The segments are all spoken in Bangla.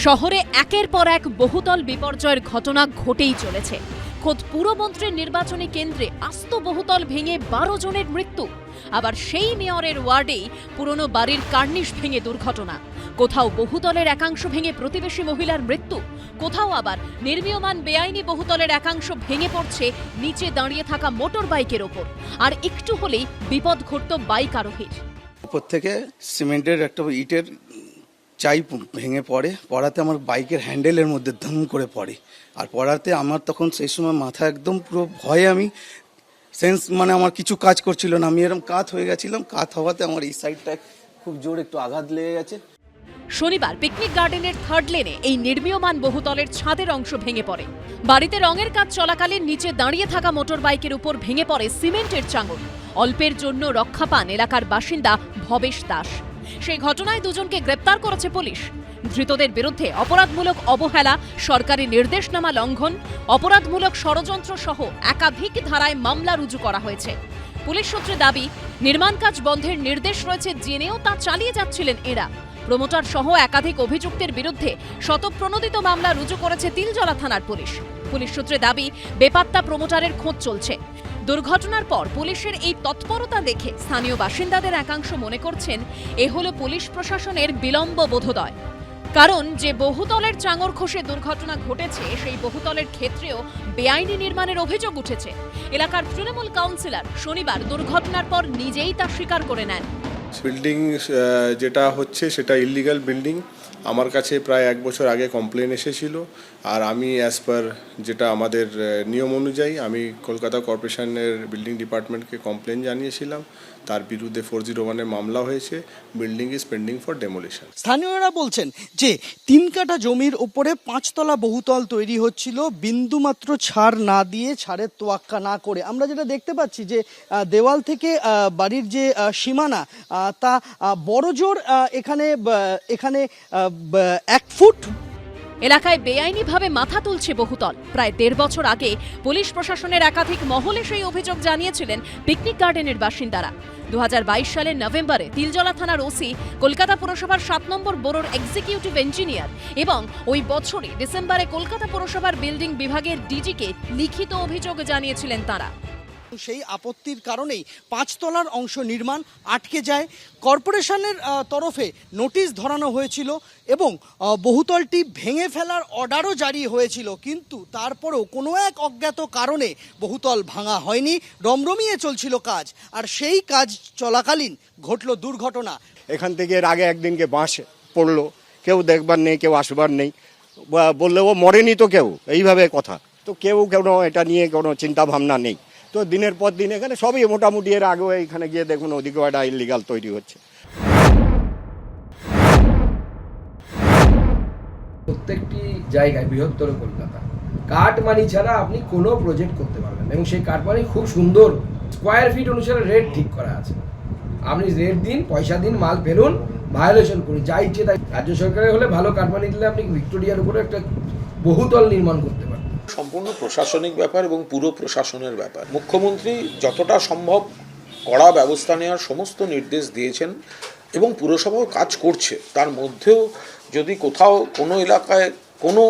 শহরে একের পর এক বহুতল বিপর্যয়ের ঘটনা ঘটেই চলেছে। খোদ পুরমন্ত্রীর নির্বাচনী কেন্দ্রে আস্ত বহুতল ভেঙে 12 জনের মৃত্যু। আবার সেই মেয়রের ওয়ার্ডেই পুরনো বাড়ির কার্নিশ ভেঙে দুর্ঘটনা। কোথাও বহুতলের একাংশ ভেঙে প্রতিবেশী মহিলার মৃত্যু, কোথাও আবার নির্মীয়মান বেআইনি বহুতলের একাংশ ভেঙে পড়ছে নিচে দাঁড়িয়ে থাকা মোটর বাইকের ওপর। আর একটু হলেই বিপদ ঘটত বাইক আরোহীর। উপর থেকে সিমেন্টের একটা ইটের চাই ভেঙে পড়াতে আমার বাইকের হ্যান্ডেলের মধ্যে ধুম করে পড়ে। আর পড়াতে আমার তখন সেই সময় মাথা একদম পুরো ভয়ে আমি সেন্স আমার কিছু কাজ করছিল না, আমি এরকম কাত হয়ে গেছিলাম। কাত হওয়াতে আমার এই সাইডটা খুব জোর একটু আঘাত লেগে গেছে। শনিবার পিকনিক গার্ডেনের 3rd লেনে এই নির্মীয়মান বহুতলের ছাদের অংশ ভেঙে পড়ে। বাড়িতে রঙের কাজ চলাকালীন নিচে দাঁড়িয়ে থাকা মোটর বাইকের উপর ভেঙে পড়ে সিমেন্টের চাঙড়। অল্পের জন্য রক্ষা পান এলাকার বাসিন্দা ভবেশ দাস। সেই ঘটনায় দুজনকে গ্রেপ্তার করেছে পুলিশ। ধৃতদের বিরুদ্ধে অপরাধমূলক অবহেলা, সরকারি নির্দেশনামা লঙ্ঘন, অপরাধমূলক ষড়যন্ত্র সহ একাধিক ধারায় মামলা রুজু করা হয়েছে। পুলিশ সূত্রে দাবি, নির্মাণ কাজ বন্ধের নির্দেশ রয়েছে জেনেও তা চালিয়ে যাচ্ছিলেন এরা। প্রমোটার সহ একাধিক অভিযুক্তের বিরুদ্ধে শতপ্রণোদিত মামলা রুজু করেছে তিলজলা থানার পুলিশ। পুলিশ সূত্রে দাবি, বেপাত্তা প্রমোটারের খোঁজ চলছে। দুর্ঘটনার পর পুলিশের এই তৎপরতা দেখে স্থানীয় বাসিন্দাদের একাংশ মনে করছেন এ হলো পুলিশ প্রশাসনের বিলম্ব বোধোদয়। কারণ যে বহুতলের চাঙড় খসে দুর্ঘটনা ঘটেছে, সেই বহুতলের ক্ষেত্রেও বেআইনি নির্মাণের অভিযোগ উঠেছে। এলাকার তৃণমূল কাউন্সিলর শনিবার দুর্ঘটনার পর নিজেই তা স্বীকার করে নেন। বিল্ডিং যেটা হচ্ছে সেটা ইললিগাল বিল্ডিং। আমার কাছে প্রায় 1 বছর আগে কমপ্লেন এসেছিল, আর আমি অ্যাজ পার যেটা আমাদের নিয়ম অনুযায়ী আমি কলকাতা কর্পোরেশনের বিল্ডিং ডিপার্টমেন্টকে কমপ্লেন জানিয়েছিলাম। তার বিরুদ্ধে 401-এ মামলা হয়েছে। Building is pending for demolition. স্থানীয়রা বলছেন যে 3 কাঠা জমির উপরে 5 তলা বহুতল তৈরি হচ্ছিল, বিন্দুমাত্র ছাড় না দিয়ে, ছাড়ের তোয়াক্কা না করে। আমরা যেটা দেখতে পাচ্ছি যে দেওয়াল থেকে বাড়ির যে সীমানা তা বড়জোর এখানে 1 ফুট। এলাকায় বেআইনিভাবে মাথা তুলছে বহুতল। প্রায় 1.5 বছর আগে পুলিশ প্রশাসনের একাধিক মহলে সেই অভিযোগ জানিয়েছিলেন পিকনিক গার্ডেনের বাসিন্দারা। 2022 সালের নভেম্বরে তিলজলা থানার ওসি, কলকাতা পুরসভার 7 নম্বর বোরোর এক্সিকিউটিভ ইঞ্জিনিয়ার এবং ওই বছরই ডিসেম্বরে কলকাতা পুরসভার বিল্ডিং বিভাগের ডিজিকে লিখিত অভিযোগ জানিয়েছিলেন তারা। সেই আপত্তির কারণেই 5 তলার অংশ নির্মাণ আটকে যায়। কর্পোরেশনের তরফে নোটিশ ধরানো হয়েছিল এবং বহুতলটি ভেঙে ফেলার অর্ডারও জারি হয়েছিল, কিন্তু তারপরেও কোনো এক অজ্ঞাত কারণে বহুতল ভাঙা হয়নি। রমরমিয়ে চলছিল কাজ, আর সেই কাজ চলাকালীন ঘটল দুর্ঘটনা। এখান থেকে এর আগে একদিনকে বাঁশ পড়লো, কেউ দেখবার নেই, কেউ আসবার নেই, বললেও মরেনি তো কেউ, এইভাবে কথা। তো কেউ এটা নিয়ে কোনো চিন্তা ভাবনা নেই। তো দিনের পর দিন এখানে সবই মোটামুটি, এর আগেও এখানে গিয়ে দেখুন ওদিকেও একটা ইললিগাল তৈরি হচ্ছে। প্রত্যেকটি জায়গায় বৃহত্তর কলকাতা কাটমানি ছাড়া আপনি কোনো প্রজেক্ট করতে পারবেন না, এবং সেই কাটমানি খুব সুন্দর স্কোয়ার ফিট অনুসারে রেট ঠিক করা আছে। আপনি রেট দিন, পয়সা দিন, মাল ফেলুন, ভায়োলেশন করুন, যা ইচ্ছে তাই। রাজ্য সরকারের হলে ভালো কাটমানি দিলে আপনি ভিক্টোরিয়ার উপরে একটা বহুতল নির্মাণ করতে পারেন। সম্পূর্ণ প্রশাসনিক ব্যাপার এবং পুরো প্রশাসনের ব্যাপার। মুখ্যমন্ত্রী যতটা সম্ভব কড়া ব্যবস্থা নেওয়ার সমস্ত নির্দেশ দিয়েছেন এবং পুরসভাও কাজ করছে। তার মধ্যেও যদি কোথাও কোনো এলাকায় কোনো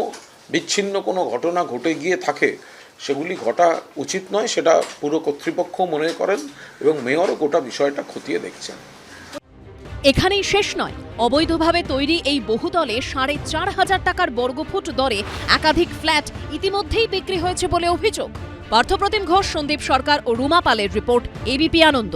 বিচ্ছিন্ন কোনো ঘটনা ঘটে গিয়ে থাকে, সেগুলি ঘটা উচিত নয়, সেটা পুরো কর্তৃপক্ষ মনে করেন এবং মেয়রও গোটা বিষয়টা খতিয়ে দেখছেন। এখানেই শেষ নয়। অবৈধভাবে তৈরি এই বহুতলে 4,500 টাকার বর্গফুট দরে একাধিক ফ্ল্যাট ইতিমধ্যেই বিক্রি হয়েছে বলে অভিযোগ। পার্থপ্রতিম ঘোষ, সন্দীপ সরকার ও রুমা পালের রিপোর্ট, এবিপি আনন্দ।